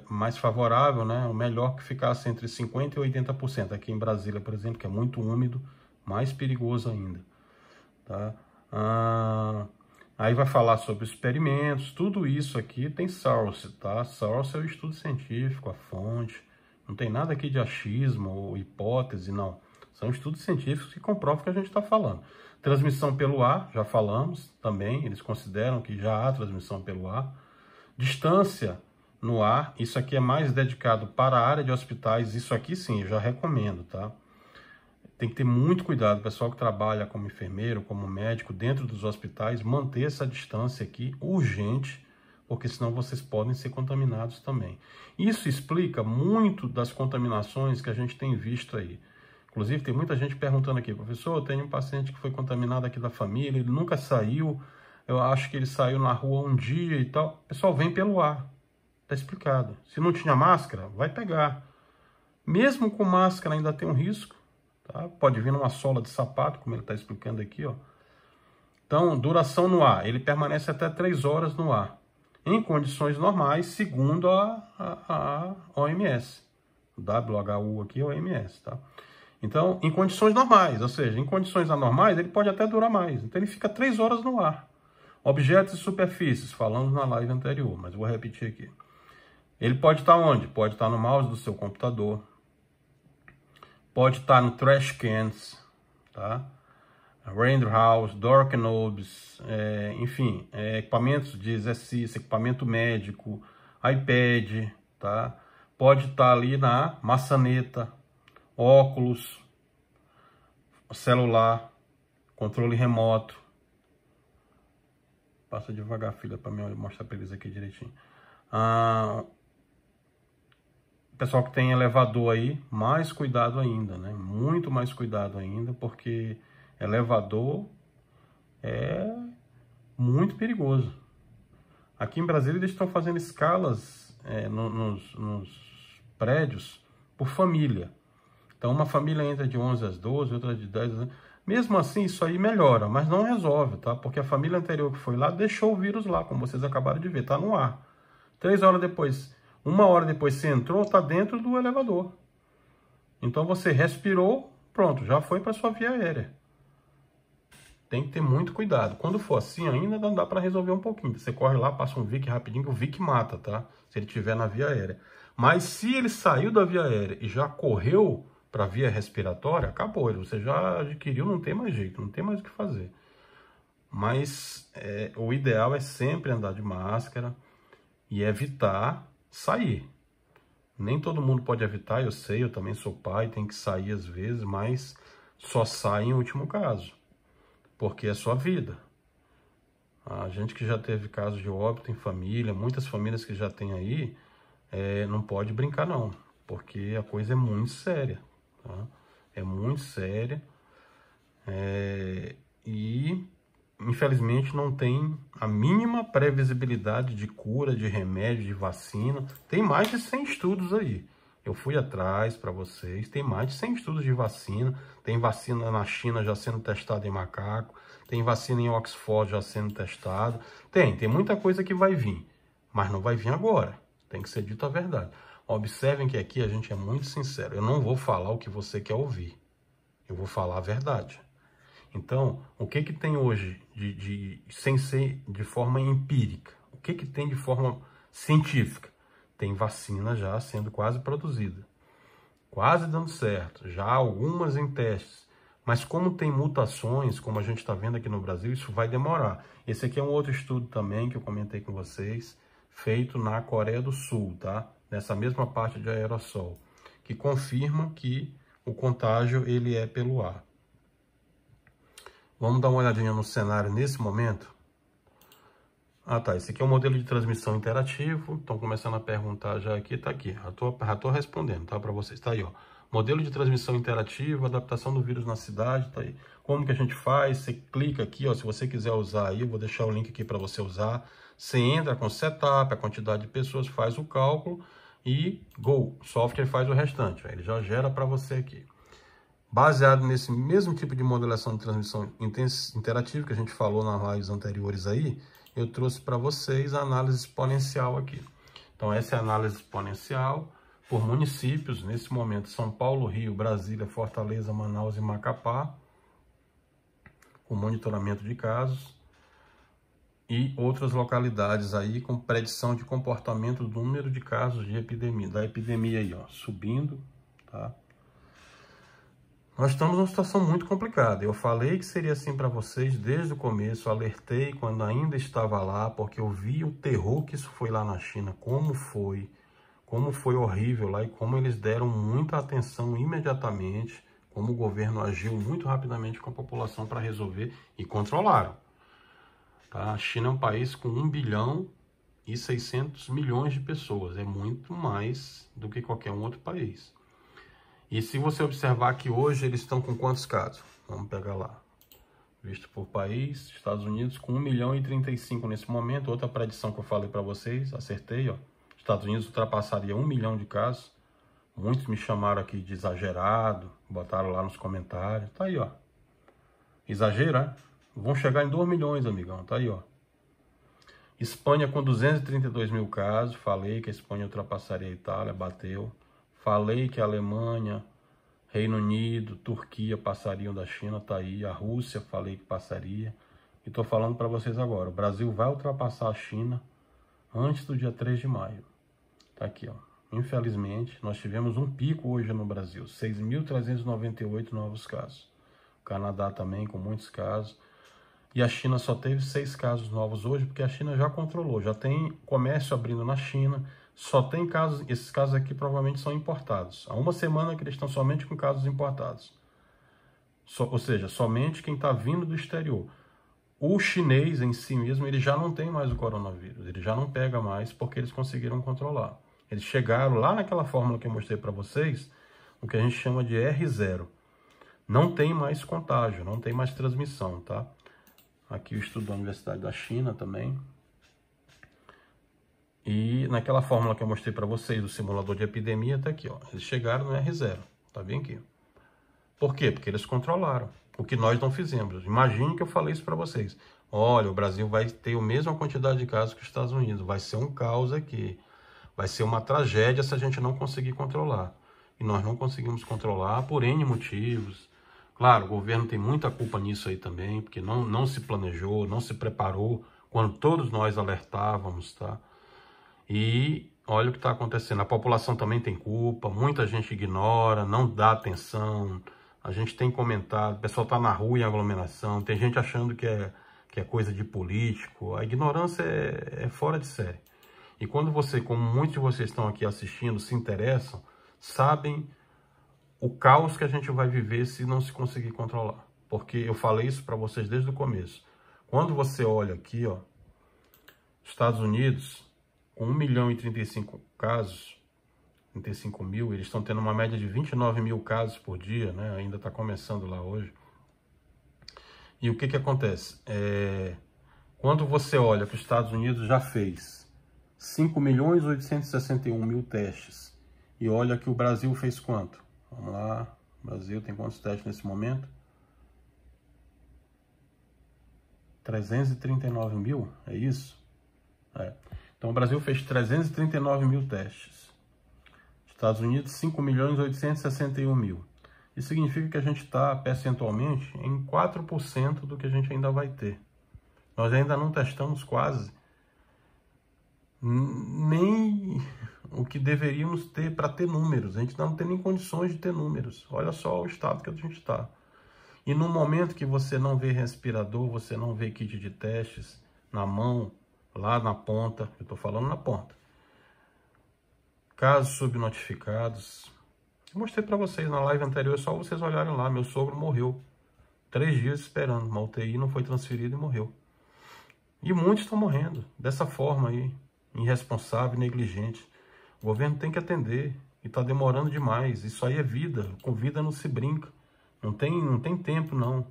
A: mais favorável, né? O melhor que ficasse entre 50% e 80%. Aqui em Brasília, por exemplo, que é muito úmido, mais perigoso ainda, tá? Aí vai falar sobre experimentos, tudo isso aqui tem source, tá? Source é o estudo científico, a fonte, não tem nada aqui de achismo ou hipótese, não. São estudos científicos que comprovam o que a gente está falando. Transmissão pelo ar, já falamos também, eles consideram que já há transmissão pelo ar. Distância no ar, isso aqui é mais dedicado para a área de hospitais, isso aqui sim, eu já recomendo, tá? Tem que ter muito cuidado, o pessoal que trabalha como enfermeiro, como médico, dentro dos hospitais, manter essa distância aqui urgente, porque senão vocês podem ser contaminados também. Isso explica muito das contaminações que a gente tem visto aí. Inclusive, tem muita gente perguntando aqui, professor, eu tenho um paciente que foi contaminado aqui da família, ele nunca saiu, eu acho que ele saiu na rua um dia e tal. Pessoal, vem pelo ar, tá explicado. Se não tinha máscara, vai pegar. Mesmo com máscara ainda tem um risco, tá? Pode vir numa sola de sapato, como ele está explicando aqui, ó. Então, duração no ar, ele permanece até 3 horas no ar, em condições normais, segundo a OMS. O WHO aqui é a OMS, tá? Então, em condições normais, ou seja, em condições anormais, ele pode até durar mais. Então, ele fica 3 horas no ar. Objetos e superfícies, falamos na live anterior, mas vou repetir aqui. Ele pode estar onde? Pode estar no mouse do seu computador. Pode estar no trash cans, tá? Render house, door knobs, enfim, equipamentos de exercício, equipamento médico, iPad, tá? Pode estar ali na maçaneta, óculos, celular, controle remoto. Passa devagar, filha, para mim mostrar para eles aqui direitinho. Pessoal que tem elevador aí, mais cuidado ainda, né? Muito mais cuidado ainda, porque elevador é muito perigoso. Aqui em Brasília eles estão fazendo escalas nos prédios por família. Então uma família entra de 11 às 12, outra de 10 às 11. Mesmo assim isso aí melhora, mas não resolve, tá? Porque a família anterior que foi lá deixou o vírus lá, como vocês acabaram de ver, tá no ar. 3 horas depois, 1 hora depois você entrou, tá dentro do elevador. Então você respirou, pronto, já foi para sua via aérea. Tem que ter muito cuidado. Quando for assim, ainda não dá para resolver um pouquinho. Você corre lá, passa um Vic rapidinho, que o Vic mata, tá? Se ele estiver na via aérea. Mas se ele saiu da via aérea e já correu para a via respiratória, acabou. Você já adquiriu, não tem mais jeito, não tem mais o que fazer. Mas o ideal é sempre andar de máscara e evitar sair. Nem todo mundo pode evitar, eu sei, eu também sou pai, tem que sair às vezes, mas só sai em último caso. Porque é sua vida. A gente que já teve casos de óbito em família, muitas famílias que já tem aí, não pode brincar não, porque a coisa é muito séria, tá? É muito séria e infelizmente não tem a mínima previsibilidade de cura, de remédio, de vacina. Tem mais de 100 estudos aí. Eu fui atrás para vocês, tem mais de 100 estudos de vacina, tem vacina na China já sendo testada em macaco, tem vacina em Oxford já sendo testada, tem muita coisa que vai vir, mas não vai vir agora, tem que ser dito a verdade. Observem que aqui a gente é muito sincero, eu não vou falar o que você quer ouvir, eu vou falar a verdade. Então, o que tem hoje sem ser de forma empírica? O que tem de forma científica? Tem vacina já sendo quase produzida, quase dando certo, já algumas em testes. Mas como tem mutações, como a gente está vendo aqui no Brasil, isso vai demorar. Esse aqui é um outro estudo também que eu comentei com vocês, feito na Coreia do Sul, tá? Nessa mesma parte de aerossol, que confirma que o contágio ele é pelo ar. Vamos dar uma olhadinha no cenário nesse momento. Ah, tá. Esse aqui é um modelo de transmissão interativo. Estão começando a perguntar já aqui. Tá aqui. Já tô respondendo, tá? Para vocês. Tá aí, ó. Modelo de transmissão interativa, adaptação do vírus na cidade. Tá aí. Como que a gente faz? Você clica aqui, ó. Se você quiser usar aí, eu vou deixar o link aqui para você usar. Você entra com setup, a quantidade de pessoas, faz o cálculo e go. O software faz o restante. Ó. Ele já gera para você aqui. Baseado nesse mesmo tipo de modelação de transmissão interativa que a gente falou nas lives anteriores aí, eu trouxe para vocês a análise exponencial aqui. Então essa é a análise exponencial por municípios, nesse momento São Paulo, Rio, Brasília, Fortaleza, Manaus e Macapá, com monitoramento de casos, e outras localidades aí com predição de comportamento do número de casos de epidemia, da epidemia aí, ó, subindo, tá? Nós estamos numa situação muito complicada. Eu falei que seria assim para vocês desde o começo, alertei quando ainda estava lá, porque eu vi o terror que isso foi lá na China, como foi horrível lá e como eles deram muita atenção imediatamente, como o governo agiu muito rapidamente com a população para resolver e controlaram. Tá? A China é um país com 1 bilhão e 600 milhões de pessoas, é muito mais do que qualquer um outro país. E se você observar que hoje eles estão com quantos casos? Vamos pegar lá. Visto por país, Estados Unidos com 1 milhão e 35 nesse momento. Outra predição que eu falei para vocês, acertei, ó. Estados Unidos ultrapassaria 1 milhão de casos. Muitos me chamaram aqui de exagerado, botaram lá nos comentários. Tá aí, ó. Exagero, é? Vão chegar em 2 milhões, amigão. Tá aí, ó. Espanha com 232 mil casos. Falei que a Espanha ultrapassaria a Itália, bateu. Falei que a Alemanha, Reino Unido, Turquia passariam da China, tá aí. A Rússia, falei que passaria. E tô falando para vocês agora, o Brasil vai ultrapassar a China antes do dia 3 de maio. Tá aqui, ó. Infelizmente, nós tivemos um pico hoje no Brasil, 6.398 novos casos. O Canadá também com muitos casos. E a China só teve 6 casos novos hoje, porque a China já controlou, já tem comércio abrindo na China. só tem casos, esses casos aqui provavelmente são importados. Há uma semana que eles estão somente com casos importados. Ou seja, somente quem está vindo do exterior. O chinês em si mesmo, ele já não tem mais o coronavírus, ele já não pega mais porque eles conseguiram controlar. Eles chegaram lá naquela fórmula que eu mostrei para vocês, o que a gente chama de R0. Não tem mais contágio, não tem mais transmissão, tá? Aqui o estudo da Universidade da China também. E naquela fórmula que eu mostrei para vocês, do simulador de epidemia, tá aqui, ó. Eles chegaram no R0, tá bem aqui. Por quê? Porque eles controlaram, o que nós não fizemos. Imagine que eu falei isso para vocês. Olha, o Brasil vai ter a mesma quantidade de casos que os Estados Unidos. Vai ser um caos aqui. Vai ser uma tragédia se a gente não conseguir controlar. E nós não conseguimos controlar por N motivos. Claro, o governo tem muita culpa nisso aí também, porque não se planejou, não se preparou, quando todos nós alertávamos, tá? E olha o que está acontecendo. A população também tem culpa, muita gente ignora, não dá atenção. A gente tem comentado, o pessoal está na rua em aglomeração, tem gente achando que é coisa de político. A ignorância é fora de série. E quando você, como muitos de vocês estão aqui assistindo, se interessam, sabem o caos que a gente vai viver se não se conseguir controlar. Porque eu falei isso para vocês desde o começo. Quando você olha aqui, ó, Estados Unidos, com 1.035 casos, 35 mil, eles estão tendo uma média de 29 mil casos por dia, né? Ainda está começando lá hoje. E o que que acontece? Quando você olha que os Estados Unidos já fez 5.861.000 testes, e olha que o Brasil fez quanto? Vamos lá, o Brasil tem quantos testes nesse momento? 339 mil, é isso? Então o Brasil fez 339 mil testes. Estados Unidos, 5.861.000. Isso significa que a gente está percentualmente em 4% do que a gente ainda vai ter. Nós ainda não testamos quase nem o que deveríamos ter para ter números. A gente não tem nem condições de ter números. Olha só o estado que a gente está. E no momento que você não vê respirador, você não vê kit de testes na mão, lá na ponta, eu estou falando na ponta. Casos subnotificados. Eu mostrei para vocês na live anterior, só vocês olharem lá. Meu sogro morreu 3 dias esperando. Uma UTI não foi transferida e morreu. E muitos estão morrendo dessa forma aí, irresponsável, negligente. O governo tem que atender e está demorando demais. Isso aí é vida. Com vida não se brinca. Não tem tempo, não.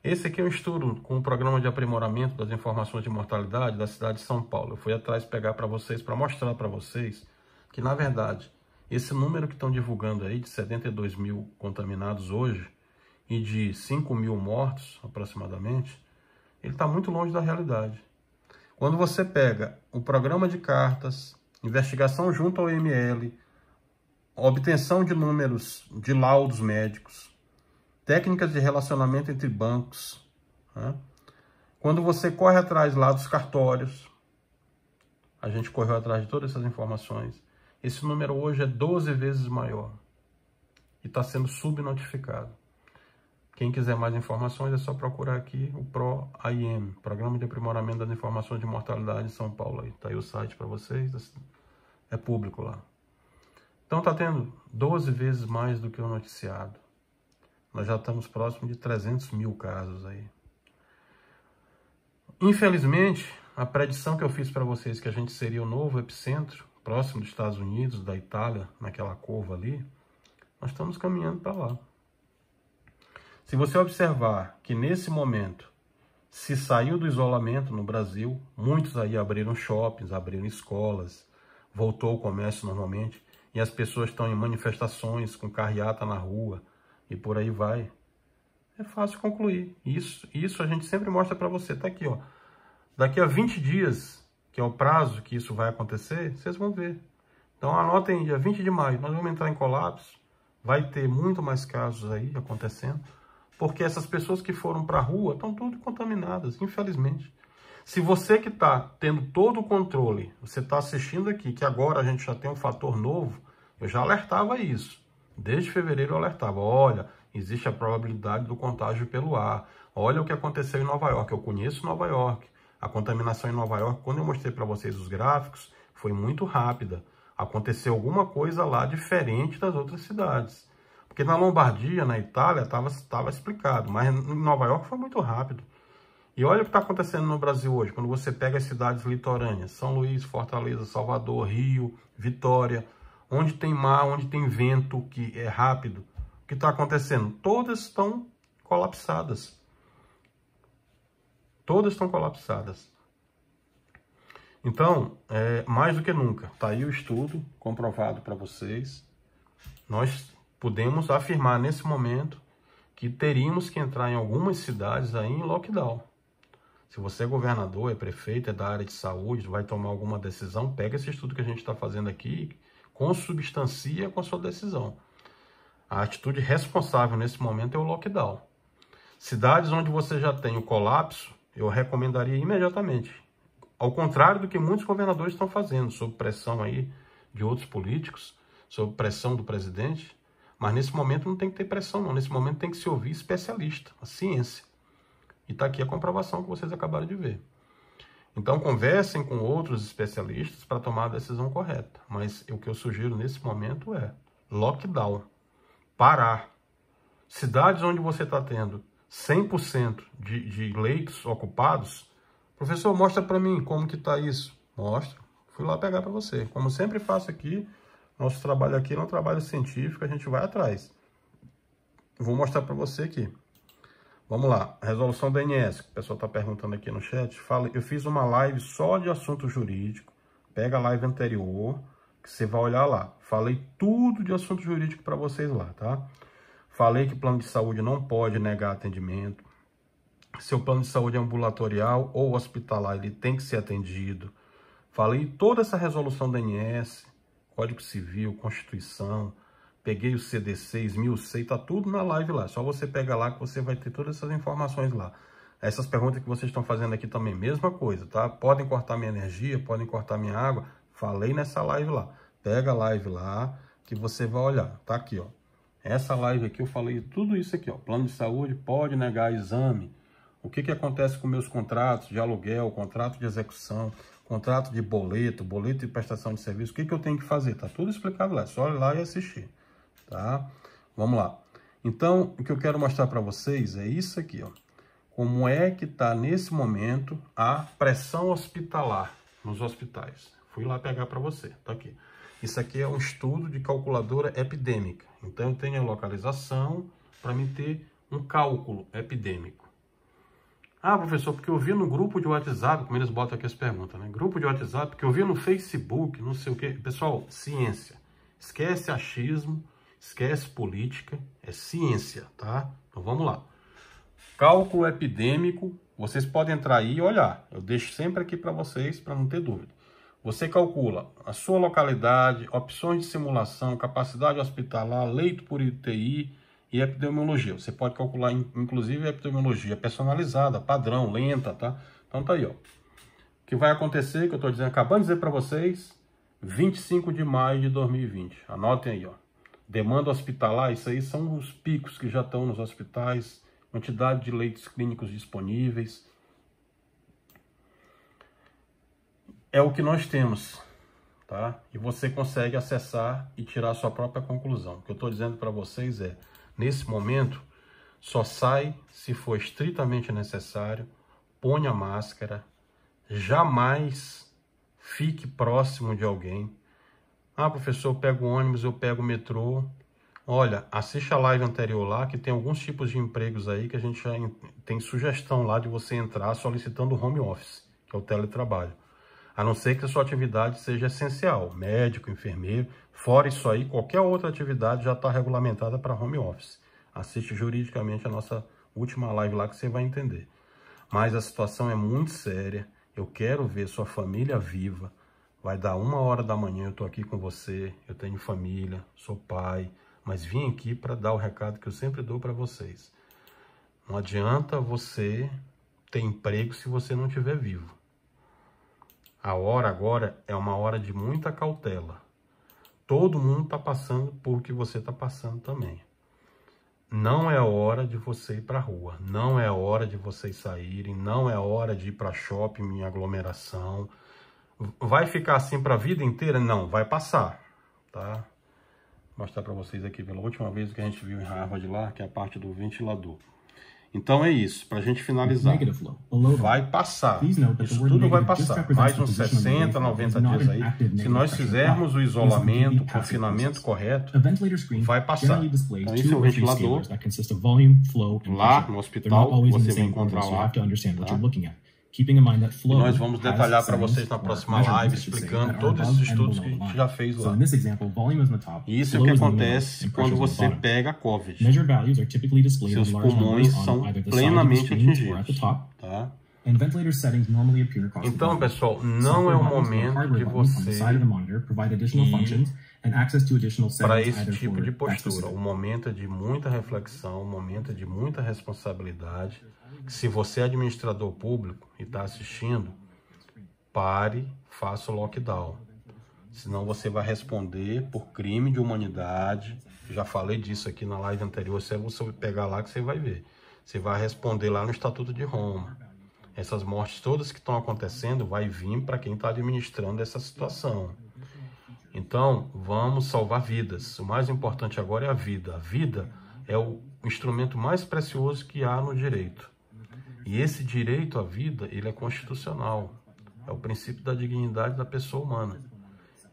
A: Esse aqui é um estudo com o programa de aprimoramento das informações de mortalidade da cidade de São Paulo. Eu fui atrás pegar para vocês, para mostrar para vocês que, na verdade, esse número que estão divulgando aí de 72 mil contaminados hoje e de 5 mil mortos, aproximadamente, ele está muito longe da realidade. Quando você pega o programa de cartas, investigação junto ao IML, obtenção de números de laudos médicos, técnicas de relacionamento entre bancos, né? Quando você corre atrás lá dos cartórios, a gente correu atrás de todas essas informações, esse número hoje é 12 vezes maior e está sendo subnotificado. Quem quiser mais informações é só procurar aqui o PRO-AIM, Programa de Aprimoramento das Informações de Mortalidade em São Paulo. Está aí o site para vocês, é público lá. Então está tendo 12 vezes mais do que o noticiado. Nós já estamos próximo de 300 mil casos aí. Infelizmente, a predição que eu fiz para vocês que a gente seria o novo epicentro, próximo dos Estados Unidos, da Itália, naquela curva ali, nós estamos caminhando para lá. Se você observar que nesse momento se saiu do isolamento no Brasil, muitos aí abriram shoppings, abriram escolas, voltou o comércio normalmente, e as pessoas estão em manifestações com carreata na rua, e por aí vai. É fácil concluir. Isso a gente sempre mostra para você. Tá aqui, ó. Daqui a 20 dias, que é o prazo que isso vai acontecer, vocês vão ver. Então anotem, dia 20 de maio, nós vamos entrar em colapso. Vai ter muito mais casos aí acontecendo. Porque essas pessoas que foram para a rua estão tudo contaminadas, infelizmente. Se você que está tendo todo o controle, você está assistindo aqui, que agora a gente já tem um fator novo, eu já alertava isso. Desde fevereiro eu alertava, olha, existe a probabilidade do contágio pelo ar. Olha o que aconteceu em Nova York, eu conheço Nova York. A contaminação em Nova York, quando eu mostrei para vocês os gráficos, foi muito rápida. Aconteceu alguma coisa lá diferente das outras cidades. Porque na Lombardia, na Itália, estava explicado, mas em Nova York foi muito rápido. E olha o que está acontecendo no Brasil hoje, quando você pega as cidades litorâneas, São Luís, Fortaleza, Salvador, Rio, Vitória, onde tem mar, onde tem vento, que é rápido, o que está acontecendo? Todas estão colapsadas. Todas estão colapsadas. Então, mais do que nunca, está aí o estudo comprovado para vocês. Nós podemos afirmar nesse momento que teríamos que entrar em algumas cidades aí em lockdown. Se você é governador, é prefeito, é da área de saúde, vai tomar alguma decisão, pega esse estudo que a gente está fazendo aqui, consubstancia com a sua decisão. A atitude responsável nesse momento é o lockdown. Cidades onde você já tem o colapso, eu recomendaria imediatamente. Ao contrário do que muitos governadores estão fazendo, sob pressão aí de outros políticos, sob pressão do presidente. Mas nesse momento não tem que ter pressão, não. Nesse momento tem que se ouvir especialista, a ciência. E está aqui a comprovação que vocês acabaram de ver. Então, conversem com outros especialistas para tomar a decisão correta. Mas o que eu sugiro nesse momento é lockdown. Parar. Cidades onde você está tendo 100% de leitos ocupados. Professor, mostra para mim como que está isso. Mostra. Fui lá pegar para você. Como sempre faço aqui, nosso trabalho aqui é um trabalho científico, a gente vai atrás. Vou mostrar para você aqui. Vamos lá, resolução da ANS, que o pessoal está perguntando aqui no chat. Eu fiz uma live só de assunto jurídico. Pega a live anterior, que você vai olhar lá. Falei tudo de assunto jurídico para vocês lá, tá? Falei que plano de saúde não pode negar atendimento. Seu plano de saúde é ambulatorial ou hospitalar, ele tem que ser atendido. Falei toda essa resolução da ANS, Código Civil, Constituição. Peguei o CDC, esmiucei, tá tudo na live lá. Só você pega lá que você vai ter todas essas informações lá. Essas perguntas que vocês estão fazendo aqui também, mesma coisa, tá? Podem cortar minha energia, podem cortar minha água. Falei nessa live lá. Pega a live lá que você vai olhar. Tá aqui, ó. Essa live aqui eu falei tudo isso aqui, ó. Plano de saúde pode negar exame. O que acontece com meus contratos de aluguel, contrato de execução, contrato de boleto de prestação de serviço. O que eu tenho que fazer? Tá tudo explicado lá. É só ir lá e assistir. Tá? Vamos lá. Então, o que eu quero mostrar para vocês é isso aqui, ó. Como é que está nesse momento a pressão hospitalar nos hospitais. Fui lá pegar para você, tá aqui. Isso aqui é um estudo de calculadora epidêmica. Então, eu tenho a localização para me ter um cálculo epidêmico. Ah, professor, porque eu vi no grupo de WhatsApp, como eles botam aqui as perguntas, né? Grupo de WhatsApp, porque eu vi no Facebook, não sei o quê. Pessoal, ciência. Esquece achismo. Esquece política, é ciência, tá? Então vamos lá. Cálculo epidêmico, vocês podem entrar aí e olhar. Eu deixo sempre aqui para vocês, para não ter dúvida. Você calcula a sua localidade, opções de simulação, capacidade hospitalar, leito por UTI e epidemiologia. Você pode calcular, inclusive, a epidemiologia personalizada, padrão, lenta, tá? Então tá aí, ó. O que vai acontecer, que eu estou dizendo, acabando de dizer para vocês, 25 de maio de 2020. Anotem aí, ó. Demanda hospitalar, isso aí são os picos que já estão nos hospitais, quantidade de leitos clínicos disponíveis. É o que nós temos, tá? E você consegue acessar e tirar a sua própria conclusão. O que eu estou dizendo para vocês é, nesse momento, só sai se for estritamente necessário, ponha máscara, jamais fique próximo de alguém. Ah, professor, eu pego o ônibus, eu pego o metrô. Olha, assiste a live anterior lá, que tem alguns tipos de empregos aí que a gente já tem sugestão lá de você entrar solicitando home office, que é o teletrabalho. A não ser que a sua atividade seja essencial, médico, enfermeiro. Fora isso aí, qualquer outra atividade já está regulamentada para home office. Assiste juridicamente a nossa última live lá que você vai entender. Mas a situação é muito séria. Eu quero ver sua família viva. Vai dar 1h da manhã, eu estou aqui com você, eu tenho família, sou pai, mas vim aqui para dar o recado que eu sempre dou para vocês. Não adianta você ter emprego se você não estiver vivo. A hora agora é uma hora de muita cautela. Todo mundo está passando por o que você está passando também. Não é hora de você ir para a rua, não é hora de vocês saírem, não é hora de ir para shopping em aglomeração. Vai ficar assim para a vida inteira? Não, vai passar, tá? Vou mostrar para vocês aqui pela última vez o que a gente viu em Harvard lá, que é a parte do ventilador. Então é isso, para a gente finalizar. Vai passar, isso tudo vai passar. Mais uns 60, 90 dias aí. Se nós fizermos o isolamento, o confinamento correto, vai passar. Então esse é o ventilador. Lá no hospital, você vai encontrar lá. Tá? E nós vamos detalhar para vocês na próxima live, explicando todos esses estudos que a gente já fez lá. E isso é o que acontece quando você pega a COVID. Seus pulmões são plenamente atingidos. Tá? Então, pessoal, não é o momento de você ir para esse tipo de postura. O momento é de muita reflexão, o momento é de muita responsabilidade. Se você é administrador público e está assistindo, pare, faça o lockdown. Senão você vai responder por crime de humanidade. Já falei disso aqui na live anterior, se você pegar lá que você vai ver. Você vai responder lá no Estatuto de Roma. Essas mortes todas que estão acontecendo vai vir para quem está administrando essa situação. Então, vamos salvar vidas. O mais importante agora é a vida. A vida é o instrumento mais precioso que há no direito. E esse direito à vida, ele é constitucional. É o princípio da dignidade da pessoa humana.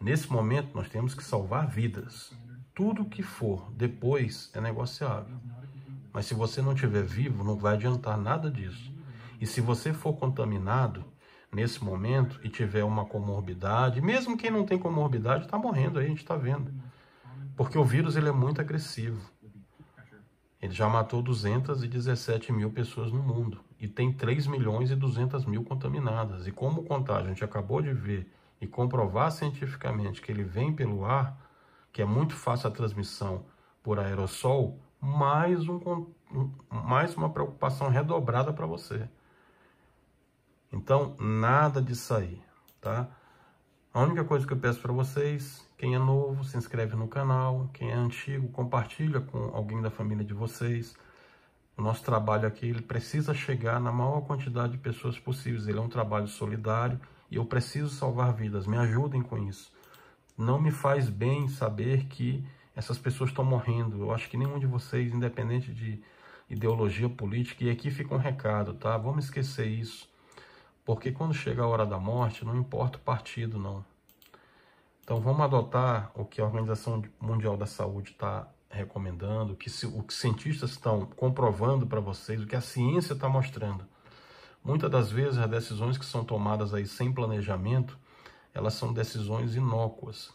A: Nesse momento, nós temos que salvar vidas. Tudo que for depois é negociável. Mas se você não estiver vivo, não vai adiantar nada disso. E se você for contaminado nesse momento e tiver uma comorbidade, mesmo quem não tem comorbidade está morrendo aí, a gente está vendo. Porque o vírus ele é muito agressivo. Ele já matou 217 mil pessoas no mundo. E tem 3 milhões e 200 mil contaminadas. E como o contágio, a gente acabou de ver e comprovar cientificamente que ele vem pelo ar, que é muito fácil a transmissão por aerossol, mais uma preocupação redobrada para você. Então, nada disso aí, tá? A única coisa que eu peço para vocês, quem é novo, se inscreve no canal. Quem é antigo, compartilha com alguém da família de vocês. O nosso trabalho aqui, ele precisa chegar na maior quantidade de pessoas possíveis. Ele é um trabalho solidário e eu preciso salvar vidas. Me ajudem com isso. Não me faz bem saber que essas pessoas estão morrendo. Eu acho que nenhum de vocês, independente de ideologia política, e aqui fica um recado, tá? Vamos esquecer isso. Porque quando chega a hora da morte, não importa o partido, não. Então vamos adotar o que a Organização Mundial da Saúde está recomendando, o que cientistas estão comprovando para vocês, o que a ciência está mostrando. Muitas das vezes as decisões que são tomadas aí sem planejamento, elas são decisões inócuas.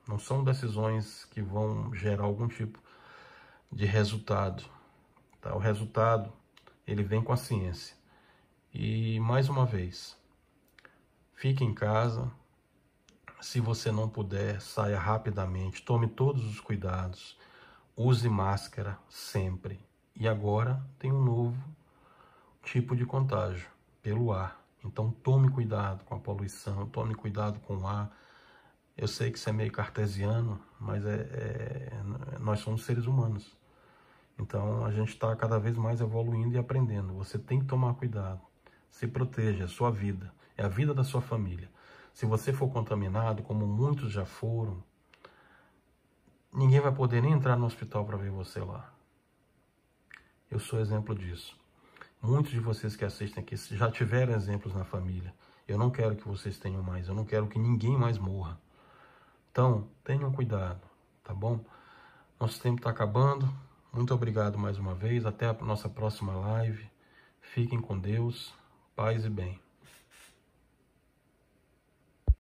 A: Não são decisões que vão gerar algum tipo de resultado. Tá? O resultado, ele vem com a ciência. E, mais uma vez, fique em casa. Se você não puder, saia rapidamente. Tome todos os cuidados. Use máscara sempre. E agora tem um novo tipo de contágio, pelo ar. Então, tome cuidado com a poluição, tome cuidado com o ar. Eu sei que isso é meio cartesiano, mas nós somos seres humanos. Então, a gente está cada vez mais evoluindo e aprendendo. Você tem que tomar cuidado. Se proteja, é a sua vida, é a vida da sua família. Se você for contaminado, como muitos já foram, ninguém vai poder nem entrar no hospital para ver você lá. Eu sou exemplo disso. Muitos de vocês que assistem aqui já tiveram exemplos na família. Eu não quero que vocês tenham mais, eu não quero que ninguém mais morra. Então, tenham cuidado, tá bom? Nosso tempo está acabando. Muito obrigado mais uma vez. Até a nossa próxima live. Fiquem com Deus. Paz e bem.